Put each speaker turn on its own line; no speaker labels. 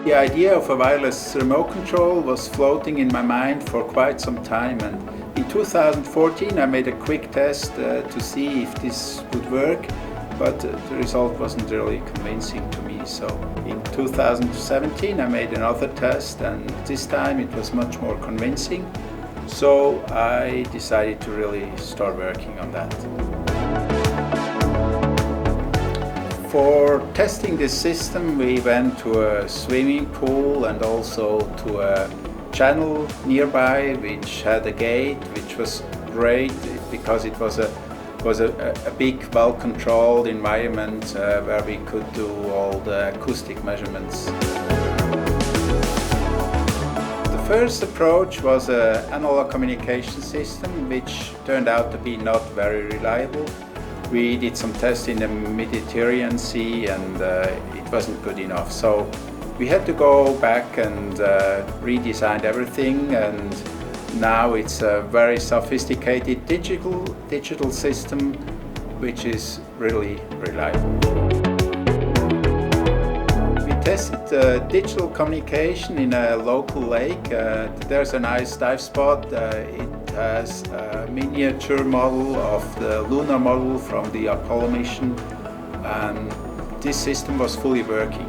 The idea of a wireless remote control was floating in my mind for quite some time, and in 2014 I made a quick test to see if this would work, but the result wasn't really convincing to me. So in 2017 I made another test, and this time it was much more convincing. So I decided to really start working on that. For testing this system, we went to a swimming pool and also to a channel nearby which had a gate, which was great because it was a big, well-controlled environment where we could do all the acoustic measurements. The first approach was an analog communication system, which turned out to be not very reliable. We did some tests in the Mediterranean Sea and it wasn't good enough. So we had to go back and redesign everything, and now it's a very sophisticated digital system which is really reliable. We tested digital communication in a local lake. There's a nice dive spot. It has a miniature model of the lunar model from the Apollo mission, and this system was fully working.